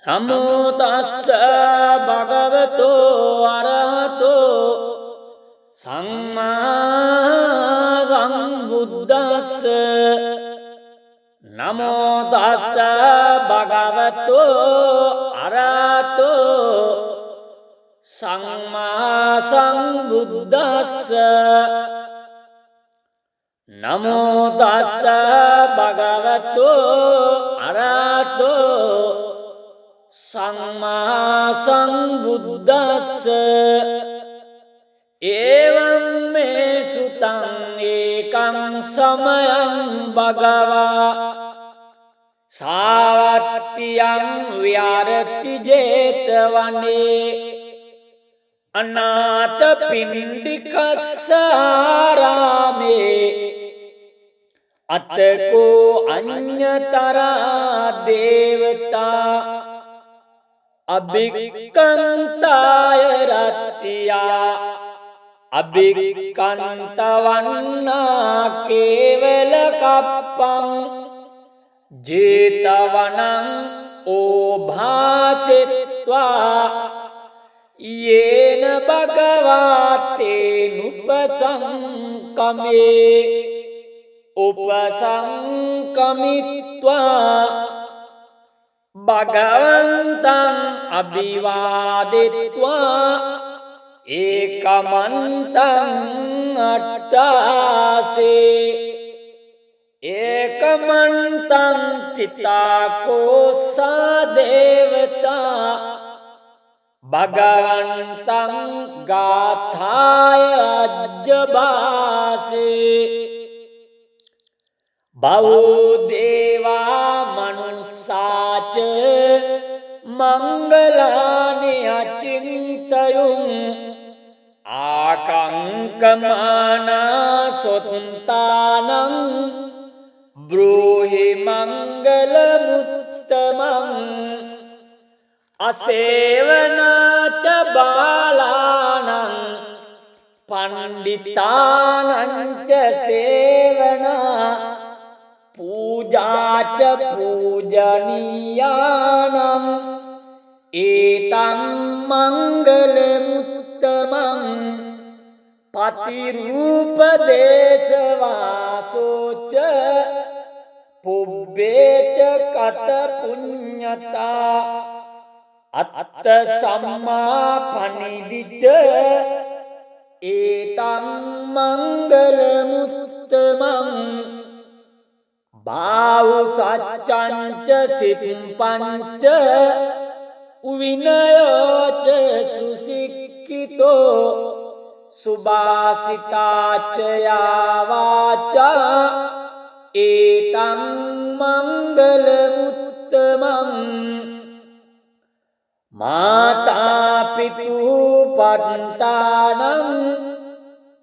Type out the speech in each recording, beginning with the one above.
නමෝ තස්ස භගවතෝ අරහතෝ සම්මා සම්බුද්දස්ස නමෝ තස්ස භගවතෝ අරහතෝ සම්මා සම්බුද්දස්ස නමෝ තස්ස භගවතෝ අරහතෝ සම්මා සම්බුද්දස්ස එවං මේ සුතං ඒකං සමයං භගවා සාවත්තියං විහරති 제තවනේ අනාථ පිණ්ඩිකස්සාරාමේ අතකෝ අඤ්ඤතරා දේවතා අභික්ඛන්තාය රත්තියා අභික්ඛන්තවන්නා කේවල කප්පං 제තවනං ඕභාසෙත්වා යේන භගවාතේ නුපසංකමේ උපසංකමිත්වා භගවන්තං අභිවාදෙත්වා ඒකමන්තං අට්ඨාසේ ඒකමන්තං චිතාකෝසා දේවතා භගවන්තං ගාථාය අජ්ජබාසේ බෞද්ධේවා මනුස්සාච මංගලානි අචින්තයුං ආකංකමානා සොත්තානං බ්‍රූහි මංගල මුත්තමං අසේවනාච බාලානං පණ්ඩිතානං ච සේවනා පූජාච පූජනීයානම් ඒතං මංගල මුත්තමං පතිරූපදේශවාසෝච පුබ්බේච කත පුඤ්ඤතා අත්ත සම්මා පනිදිච ඒතං මංගල මුත්තමං බාහු සච්චංච සිප්පංච විනයෝච සුසික්ඛිතෝ සුභාසිතාච යාවාචා ඒතං මංගල මුත්තමං මාතා පිතු පට්ඨානං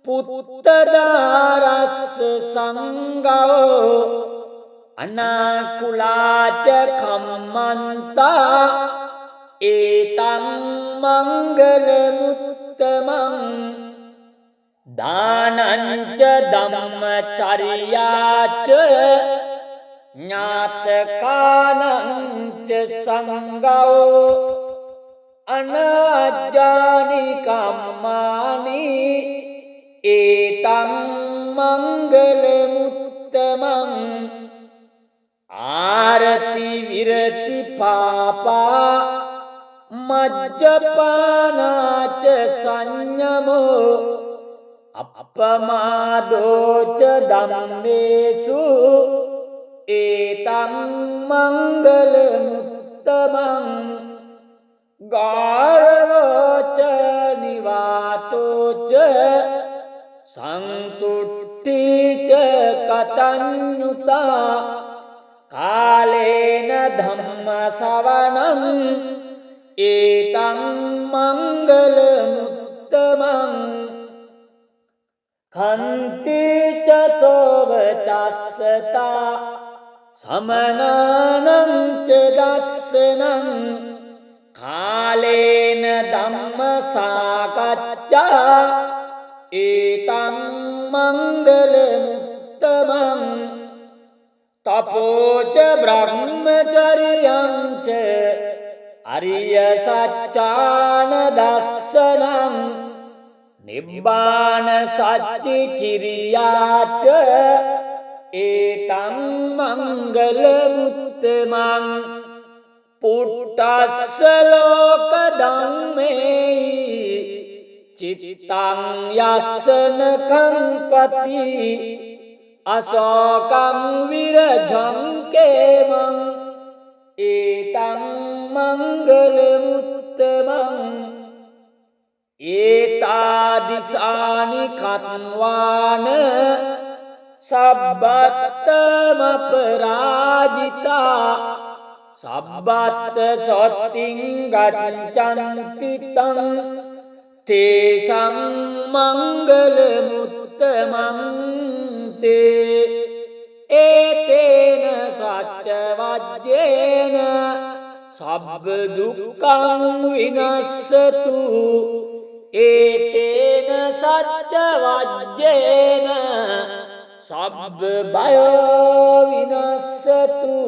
පුත්තදාරස්ස සංගෝ අනාකුලාච කම්මන්තා ඒතං මංගල මුත්තමං දානංච ධම්මචර්යාච ඥාතකානංච සංගෝ අනාජ්ජානි කම්මානි ඒතං මංගල මුත්තමං ආරති විරති පාපා මජ්ජපානාච සංයමෝ අප්පමාදෝච ධම්මේසු ඒතං මංගල මුත්තමං ගාරවච නිවාතෝච සන්තුට්ඨිච කතඤ්ඤුතා කාලේන ධම්ම සවණං ඒතං මංගල මුත්තමං කන්තිච සෝවචස්සතා සමනානං ච දස්සනං කාලේන ධම්ම සාකච්ඡා ඒතං මංගල මුත්තමං තපෝච බ්‍රහ්මචර්යං ච අරිය සච්ඡාන දස්සනං නිබ්බාන සච්චි කිරියාච ඒතං මංගල මුත්තමං පුට්ටස්ස ලෝක ධම්මේ චිත්තං යස්සන කම්පති අසෝකං විරජං කේමං ඒතං මංගල මුත්තමං ඒතාදිසානි කත්වාන සබ්බත්තම පරාජිතා සබ්බත්ත සොත්තිං ගච්ඡන්ති තං තේසං මංගල මුත්තමං තේ ඒතේන සච්ච වජ්ජේන සබ්බ දුක්ඛං විනස්සතු ඒතේන සච්ච වජ්ජේන සබ්බ බයෝ විනස්සතු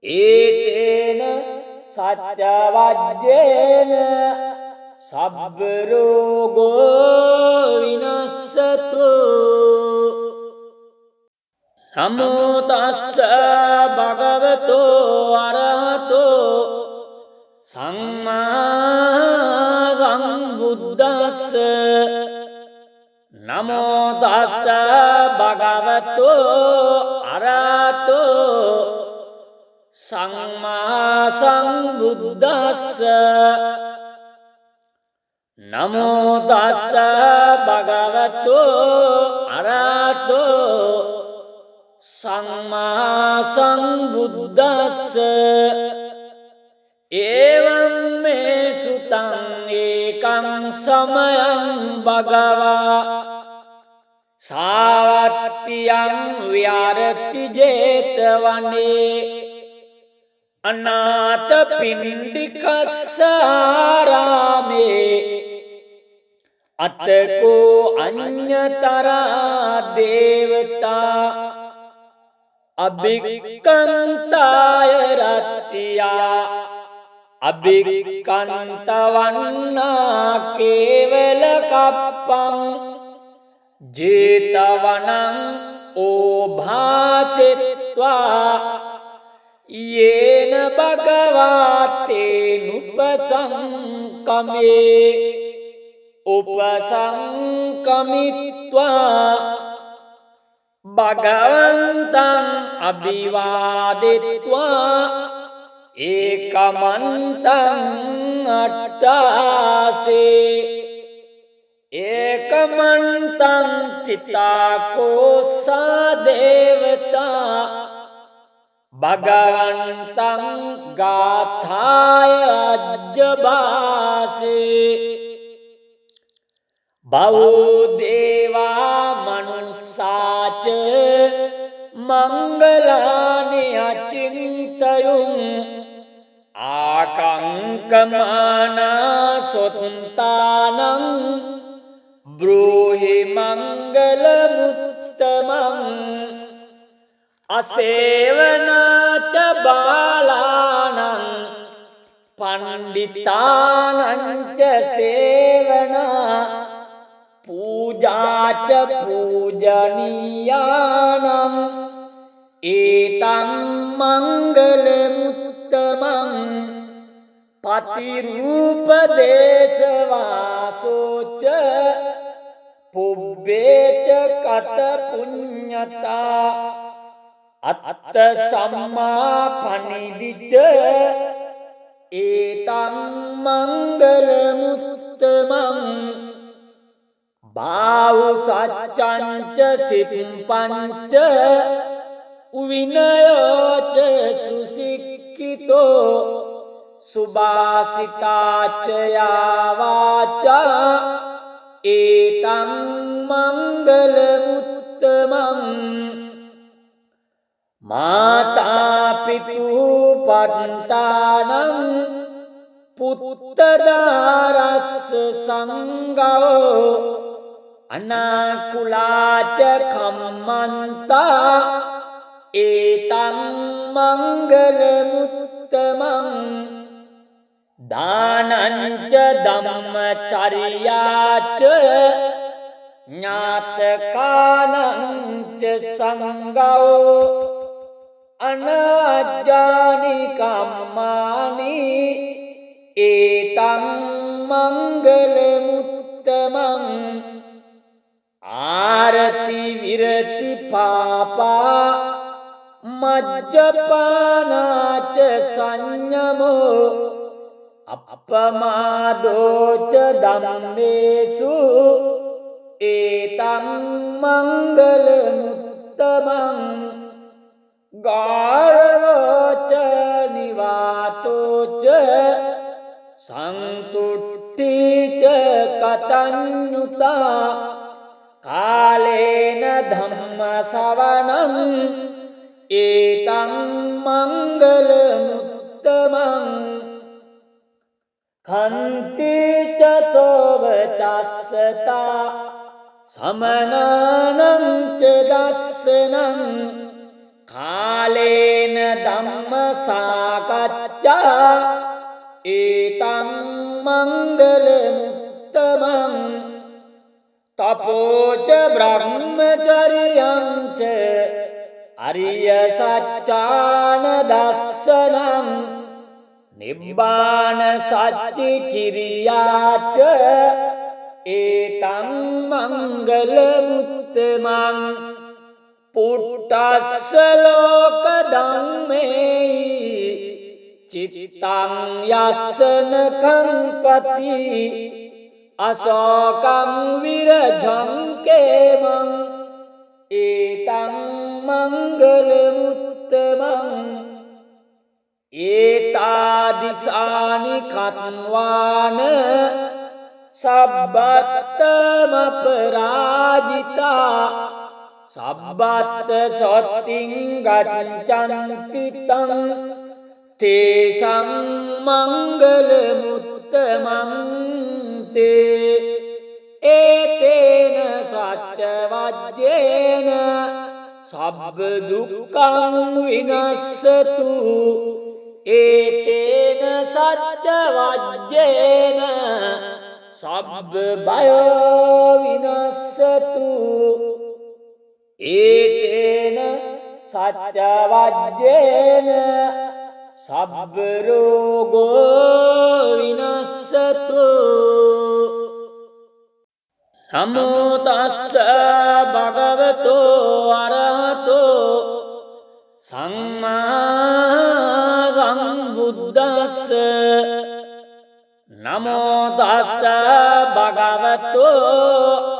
ඒතේන සච්ච වජ්ජේන සබ්බ රෝගෝ විනස්සතු නමෝ තස්ස භගවතෝ අරහතෝ සම්මා සම්බුද්දස්ස නමෝ තස්ස භගවතෝ අරහතෝ සම්මා සම්බුද්දස්ස නමෝ තස්ස භගවතෝ අරහතෝ සම්මා සම්බුද්දස්ස එවං මේ සුතං ඒකං සමයං භගවා සාවත්තියං විහරති ජේතවනේ අනාථ පිණ්ඩිකස්ස ආරාමේ අතකෝ අඤ්ඤතරා දේවතා අභික්ඛන්තාය රත්තියා අභික්ඛන්තවන්නා කේවල කප්පං ජේතවනං ඕභාසෙත්වා යේන භගවාතේ නුපසංකමේ උපසංකමිත්වා භගවන්තං අභිවාදෙත්වා ඒකමන්තං අට්ඨාසේ ඒකමන්තං චිත්තාකෝසා දේවතා භගවන්තං ගාථාය අජ්ජභාසේ බෞද්ධේවා මනුස්සාච මංගලානි අචින්තයුං ආකංකමානා සොත්තානං බ්‍රූහි මංගල මුත්තමං අසේවනාච බාලානං පණ්ඩිතානංච සේවනා පූජාච පූජනීයානම් ඒතං මංගල මුත්තමං පතිරූපදේශවාසෝච පුබ්බේච කත පුඤ්ඤතා අත්ත සම්මා පනිදිච ඒතං මංගල මුත්තමං බාහු සච්චංච සිප්පංච උවිනයෝච සුසික්ඛිතෝ සුභාසිතාච යාවාචා ඒතං මංගල මුත්තමං මාතා පිතු පට්ඨානං පුත්තදාරස්ස සංගෝ අනාකුලාච කම්මන්තා ඒතං මංගල මුත්තමං දානංච ධම්මචර්යාච ඥාතකානංච සංඝෝ අනවජ්ජානි කම්මානි ඒතං මංගල මුත්තමං ආරති විරති පාපා මජ්ජපානාච සංයමෝ අප්පමාදෝච ධම්මේසු ඒතං මංගල මුත්තමං ගාරවච නිවාතෝච සන්තුට්ඨිච කතඤ්ඤුතා කාලේන ධම්ම සවණං ඒතං මංගල මුත්තමං කන්තිච සෝවචස්සතා සමනනං ච දස්සනං කාලේන ධම්ම සාකච්ඡා ඒතං මංගල මුත්තමං තපෝච බ්‍රහ්මචර්යං ච අරිය සත්‍යාන දස්සනං නිබ්බාන සච්චි කිරියාච ඒතං මංගල මුත්තමං පුට්ටස්ස ලෝක ධම්මේ චිත්තං යස්සන කම්පති අසෝකං විරජං කේමං ඒතං මංගල මුත්තමං ඒතාදිසානි කත්වාන සබ්බත්තම පරාජිතා සබ්බත්ත සොත්තිං ගච්ඡන්ති තං තේසං මංගල මුත්තමං තේ ඒතේන සච්ච වජ්ජේන සබ්බ දුක්ඛං විනස්සතු ඒතේන සච්ච වජ්ජේන සබ්බ බයෝ විනස්සතු ඒතේන සච්ච වජ්ජේන සබ්බ රෝගෝ විනස්සතු නමෝ තස්ස භගවතෝ අරහතෝ සම්මා සම්බුද්දස්ස නමෝ තස්ස භගවතෝ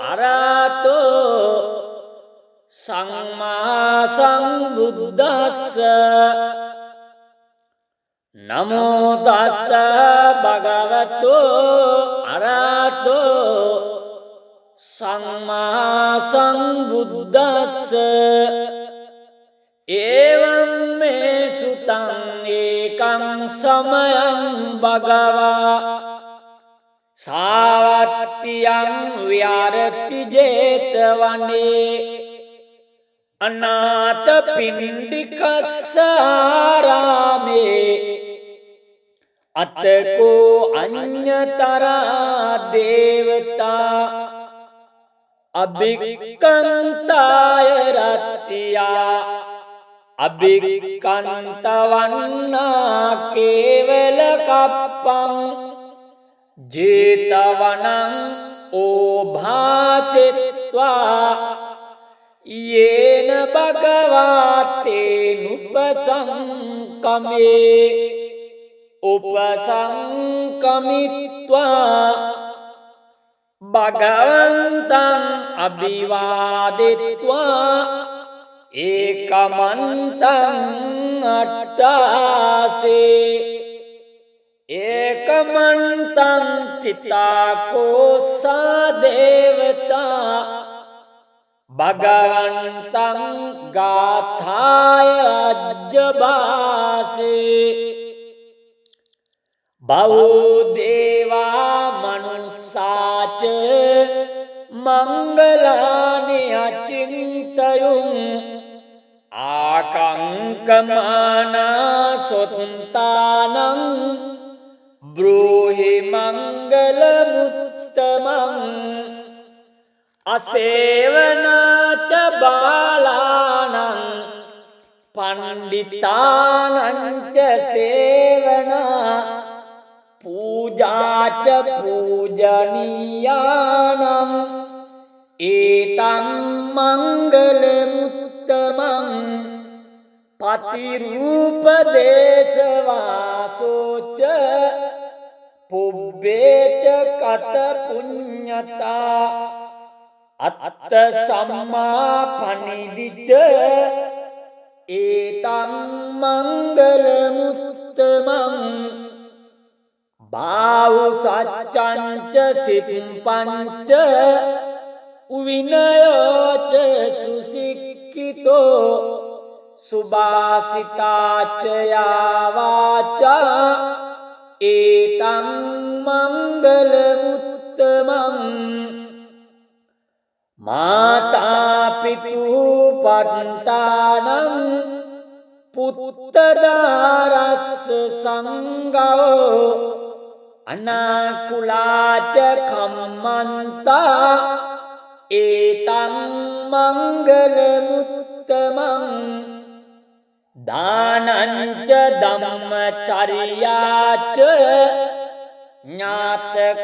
අරහතෝ සම්මා සම්බුද්දස්ස නමෝ තස්ස භගවතෝ අරහතෝ සම්මා සම්බුද්දස්ස එවං මේ සුතං ඒකං සමයං භගවා සාවත්තියං විහරති ජේතවනේ අනාථ පිණ්ඩිකස්ස ආරාමේ අතකෝ අඤ්ඤතරා දේවතා අභික්ඛන්තාය රත්තියා අභික්ඛන්තවන්නා කේවල කප්පං ජේතවනං ඕභාසෙත්වා යේන භගවාතේනුපසංකමේ උපසංකමිත්වා භගවන්තං අභිවාදෙත්වා ඒකමන්තං අට්ඨාසේ ඒකමන්තං චිත්තාකෝසා දේවතා භගවන්තං ගාථාය අජ්ජබාසේ බෞද්ධේවා මනුස්සාච මංගලානි අචින්තයුං ආකංකමානා සොත්තානං බ්‍රූහි මංගල මුත්තමං අසේවනාච බාලානං පණ්ඩිතානංච සේවනා පූජාච පූජනීයානං ඒතං මංගල මුත්තමං පතිරූපදේශවාසෝච පුබ්බේච කත පුඤ්ඤතා අත්ත සම්මා පනිදිච ඒතං මංගල මුත්තමං බාහු සච්චංච සිප්පංච විනයෝච සුසික්ඛිතෝ සුභාසිතාච යාවාචා ඒතං මංගල මුත්තමං මාතා පිතු පට්ඨානං පුත්තදාරස්ස සංගෝ අනාකුලාච කම්මන්තා ඒතං මංගල මුත්තමං දානංච ධම්මචර්යාච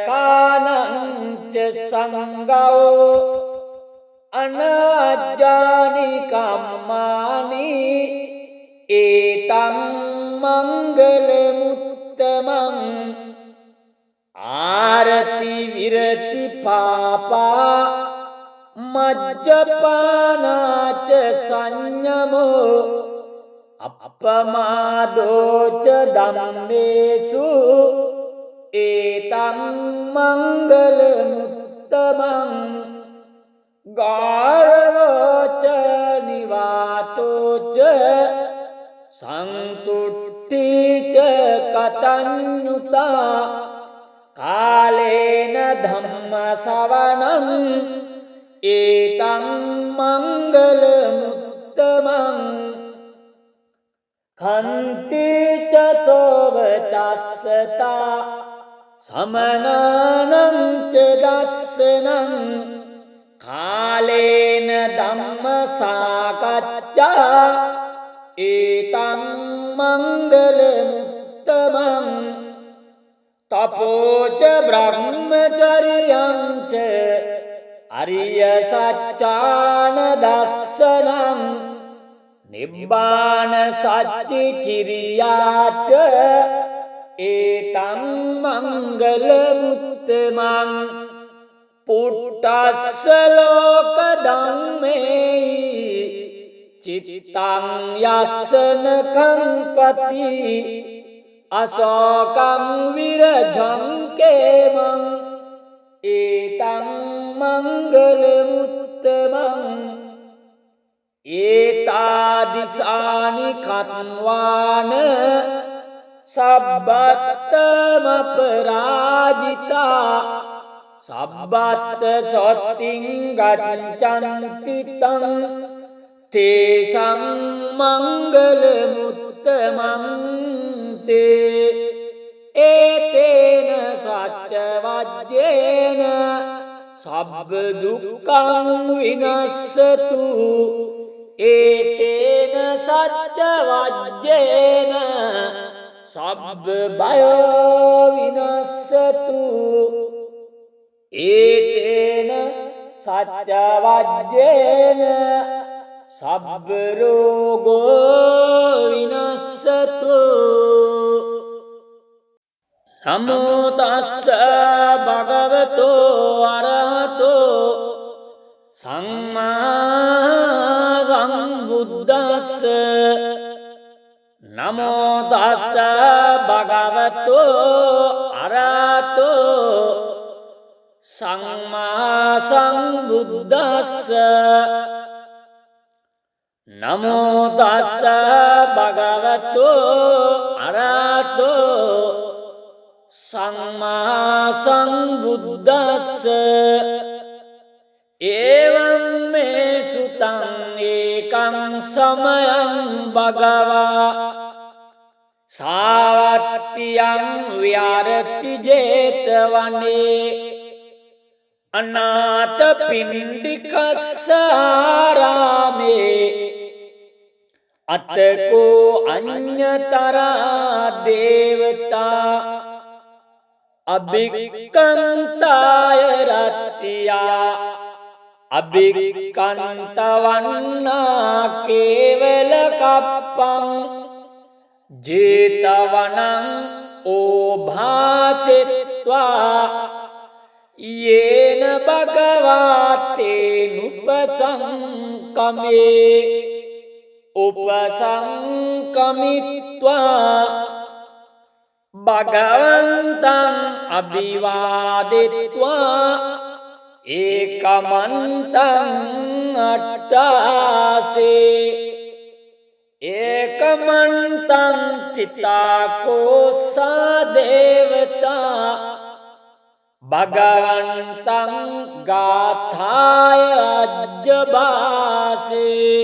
ඥාතකානංච සංගෝ අනාජ්ජානි කම්මානි ඒතං මංගල මුත්තමං ආරති විරති පාපා මජ්ජපානාච සංයමෝ අප්පමාදෝච ධම්මේසු ඒතං මංගල මුත්තමං ගාරවෝච නිවාතෝච සන්තුට්ඨිච කතඤ්ඤුතා කාලේන ධම්ම ශ්‍රවණං ඒතං මංගල මුත්තමං කන්තිච සෝවචස්සතා සමනානං ච දස්සනං කාලේන ධම්ම සාකච්ඡා ඒතං මංගල මුත්තමං තපෝච බ්‍රහ්මචර්යං ච අරිය සත්‍යාන දස්සනං නිබ්බාන සච්චි කිරියාච ඒතං මංගල මුත්තමං පුට්ටස්ස ලෝක ධම්මේ චිත්තං යස්සන කම්පති අසෝකං විරජං කේමං ඒතං මංගල මුත්තමං ඒතාදිසානි කත්වාන සබ්බත්තම පරාජිතා සබ්බත්ත සොත්තිං ගච්ඡන්ති තං තේසං මංගල මුත්තමං තේ ඒතේන සච්ච වජ්ජේන සබ්බ දුක්ඛං විනස්සතු ඒතේන සච්ච වජ්ජේන සබ්බ බයෝ විනස්සතු ඒතේන සච්ච වජ්ජේන සබ්බ රෝගෝ විනස්සතු නමෝ තස්ස භගවතෝ අරහතෝ සම්මා සම්බුද්දස්ස නමෝ තස්ස භගවතෝ අරහතෝ සම්මා සම්බුද්දස්ස නමෝ තස්ස භගවතෝ අරහතෝ සම්මා සම්බුද්දස්ස එවං මේ සුතං ඒකං සමයං භගවා සාවත්තියං විහරති 제තවනේ අනාථ පිණ්ඩිකස්ස ආරාමේ අතකෝ අඤ්ඤතරා දේවතා අභික්ඛන්තාය රත්තියා අභික්ඛන්තවන්නා කේවල කප්පං 제තවනං ඕභාසෙත්වා යේන භගවාතේ නුපසංකමේ උපසංකමිත්වා භගවන්තං අභිවාදෙත්වා ඒකමන්තං අට්ඨාසේ ඒකමන්තං චිතාකෝසා දේවතා භගවන්තං ගාථාය අජ්ජබාසේ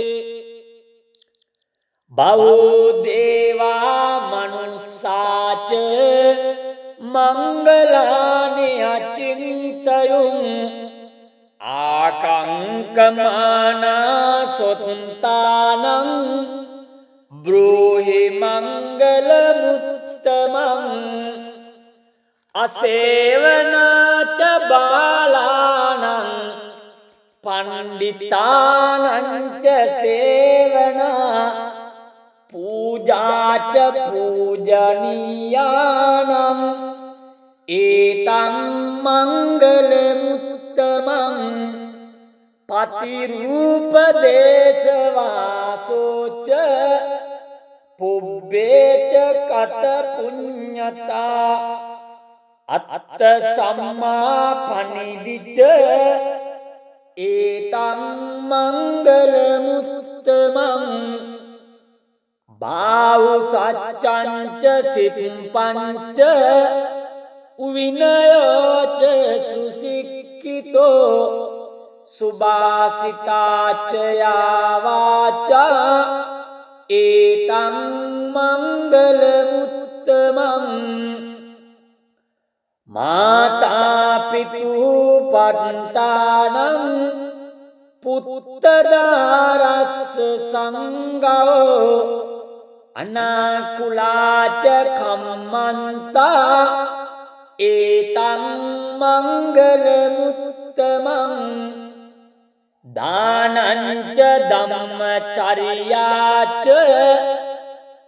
බහූ දේවා මනුස්සාච මංගලානි අචින්තයුං ආකංකමානා සොත්තානං බ්‍රූහි මංගල මුත්තමං අසේවනාච බාලානං පණ්ඩිතානංච සේවනා පූජාච පූජනීයානං ඒතං මංගල මුත්තමං පතිරූපදේශවාසෝච පුබ්බේච කත පුඤ්ඤතා අත්ත සම්මා පනිදිච ඒතං මංගල මුත්තමං බාහු සච්චංච සිප්පංච විනයෝච සුසික්ඛිතෝ සුභාසිතාච යාවාචා ඒතං මංගල මුත්තමං මාතා පිතු පට්ඨානං පුත්තදාරස්ස සංගෝ අනාකුලාච කම්මන්තා ඒතං මංගල මුත්තමං දානංච ධම්මචර්යාච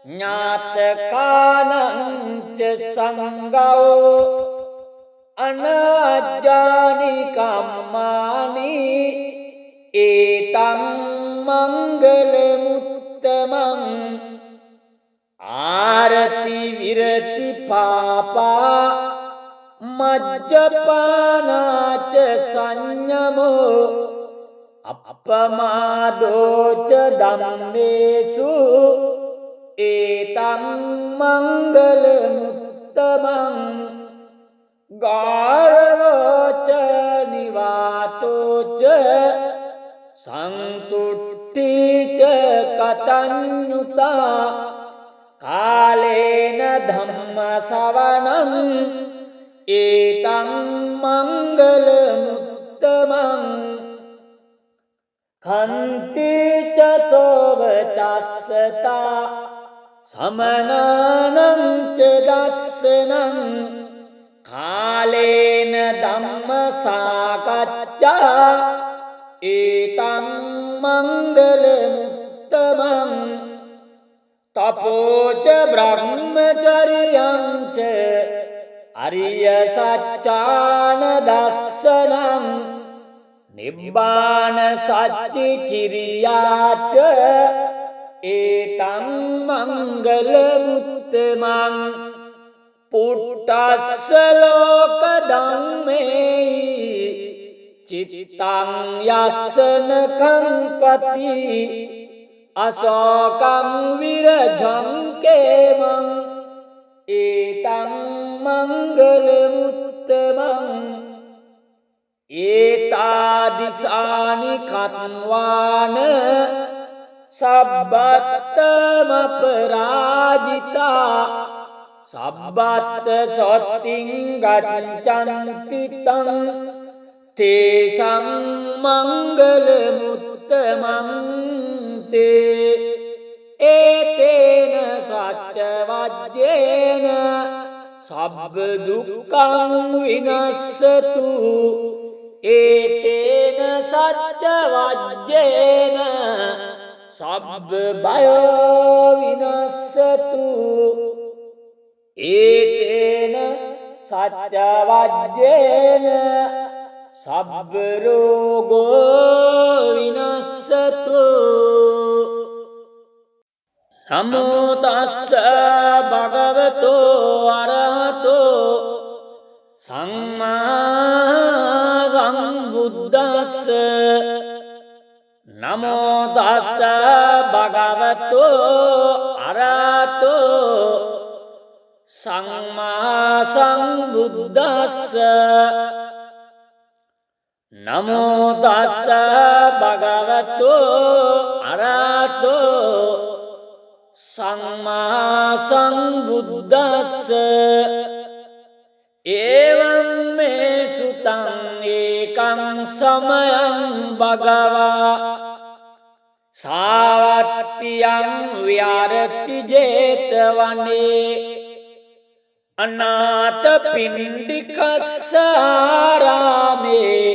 ඥාතකානංච සංගෝ අනාජ්ජානි කම්මානි ඒතං මංගල මුත්තමං ආරති විරති පාපා මජ්ජපානාච සංයමෝ අප්පමාදෝච ධම්මේසු ඒතං මංගල මුත්තමං ගාරවච නිවාතෝච සන්තුට්ඨිච කතඤ්ඤුතා කාලේන ධම්ම සවණං ඒතං මංගල මුත්තමං කන්තිච සෝවචස්සතා සමනානං ච දස්සනං කාලේන ධම්ම සාකච්ඡා ඒතං මංගල මුත්තමං තපෝච බ්‍රහ්මචර්යං ච අරිය සත්‍යාන දස්සනං නිබ්බාන සච්චි කිරියාච ඒතං මංගල මුත්තමං පුට්ටස්ස ලෝක ධම්මේ චිත්තං යස්සන කම්පති අසෝකං විරජං කේමං ඒතං මංගල මුත්තමං ඒතාදිසානි කත්වාන සබ්බත්තම පරාජිතා සබ්බත්ත සොත්තිං ගච්ඡන්ති තං තේසං මංගල මුත්තමං තේ ඒතේන සච්ච වජ්ජේන සබ්බ දුක්ඛං විනස්සතු ඒතේන සච්ච වජ්ජේන සබ්බ බයෝ විනස්සතු ඒතේන සච්ච වජ්ජේන සබ්බ රෝගෝ විනස්සතු නමෝ තස්ස භගවතෝ අරහතෝ සම්මා සම්බුද්දස්ස නමෝ තස්ස භගවතෝ අරහතෝ සම්මා සම්බුද්දස්ස නමෝ තස්ස භගවතෝ අරහතෝ සම්මා සම්බුද්දස්ස එවං මේ සුතං ඒකං සමයං භගවා සාවත්තියං විහරති ජේතවනේ අනාථ පිණ්ඩිකස්ස ආරාමේ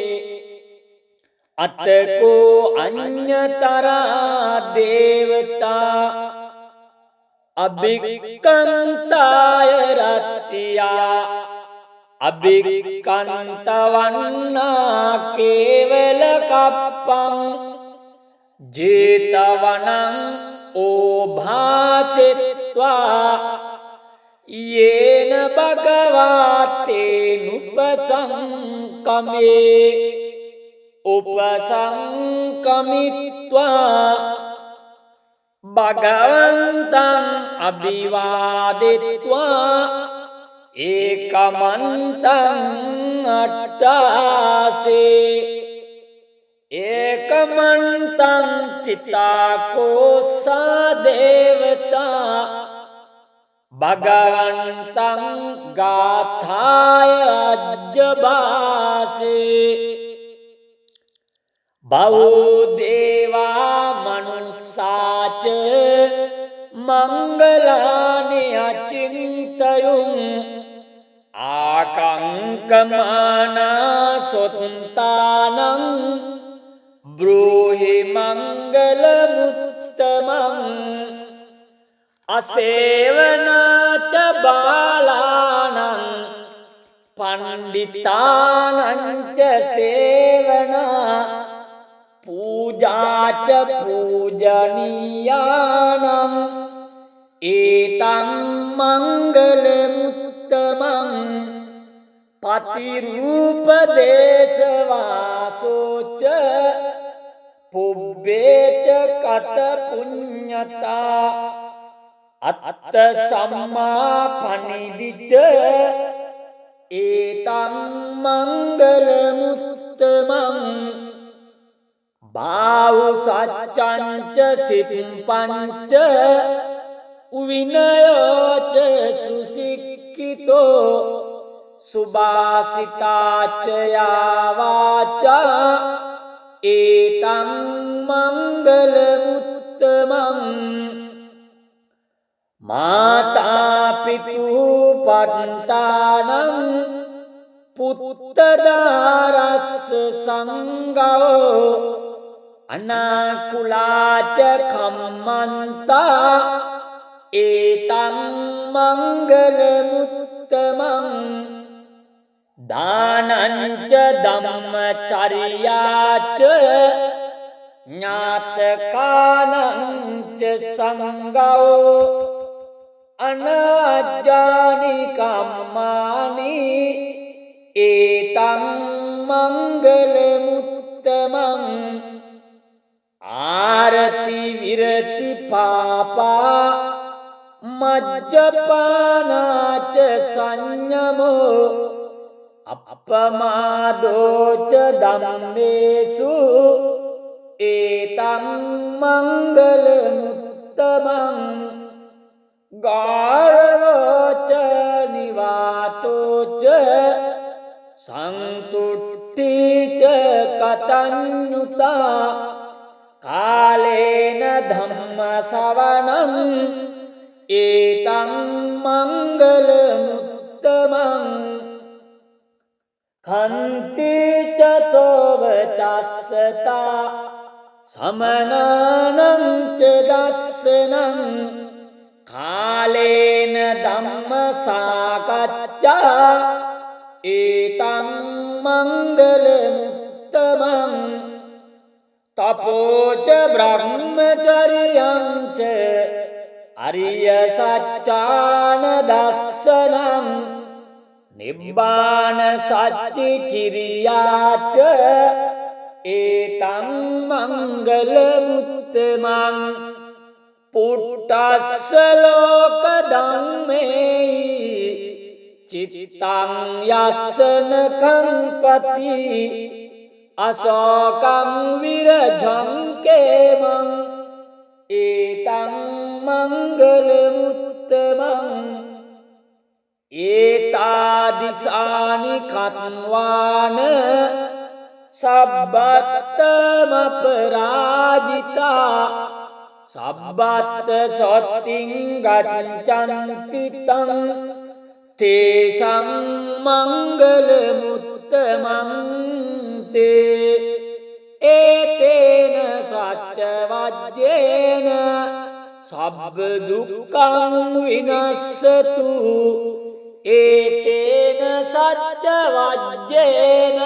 අතකෝ අඤ්ඤතරා දේවතා අභික්ඛන්තාය රත්තියා අභික්ඛන්තවන්නා කේවල කප්පං ජේතවනං ඕභාසෙත්වා යේන භගවාතේ නුපසංකමේ උපසංකමිත්වා භගවන්තං අභිවාදෙත්වා ඒකමන්තං අට්ඨාසේ ඒකමන්තං චිත්තාකෝසා දේවතා භගවන්තං ගාථාය අජ්ජබාසේ බෞද්ධේවා මනුස්සාච මංගලානි අචින්තයුං ආකංකමානා සොත්තානං බ්‍රෝහි මංගල මුත්තමං අසේවනාච බාලානං පණ්ඩිතානංච සේවනා පූජාච පූජනීයානං ඒතං මංගල මුත්තමං පතිරූපදේශවාසෝච පුබ්බේච කත පුඤ්ඤතා අත්ත සම්මා පනිදිච ඒතං මංගල මුත්තමං බාහු සච්චංච සිප්පංච උවිනයෝච සුසික්ඛිතෝ සුභාසිතාච යාවාචා ඒතං මංගල මුත්තමං මාතා පිතු පට්ඨානං පුත්තදාරස්ස සංගෝ අනාකුලාච කම්මන්තා ඒතං මංගල මුත්තමං දානංච ධම්මචර්යාච ඥාතකානංච සංගෝ අනවජ්ජානි කම්මානි ඒතං මංගල මුත්තමං ආරති විරති පාපා මජ්ජපානාච සංයමෝ අපමාදෝච ධම්මේසු ඒතං මංගල මුත්තමං ගාරවච නිවාතෝච සන්තුට්ඨිච කතඤ්ඤුතා කාලේන ධම්ම සවණං ඒතං මංගල මුත්තමං කන්තිච සෝවචස්සතා සමනනං ච දස්සනං කාලේන ධම්ම සාකච්ඡා ඒතං මංගල මුත්තමං තපෝච බ්‍රහ්මචරියං ච අරිය සච්ඡාන දස්සනං නිබ්බාන සච්චි කිරියාච ඒතං මංගල මුත්තමං පුට්ටස්ස ලෝක ධම්මේ චිත්තං යස්සන කම්පති අසෝකං විරජං කේමං ඒතං මංගල මුත්තමං ඒතාදිසානි කත්වාන සබ්බත්තම පරාජිතා සබ්බත්ත සොත්තිං ගච්ඡන්ති තං තේසං මංගල මුත්තමං තේ ඒතේන සච්ච වජ්ජේන සබ්බ දුක්ඛං විනස්සතු ඒතේන සච්ච වජ්ජේන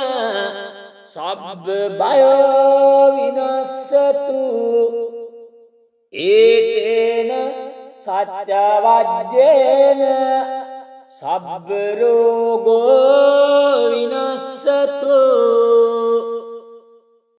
සබ්බ බයෝ විනස්සතු ඒතේන සච්ච වජ්ජේන සබ්බ රෝගෝ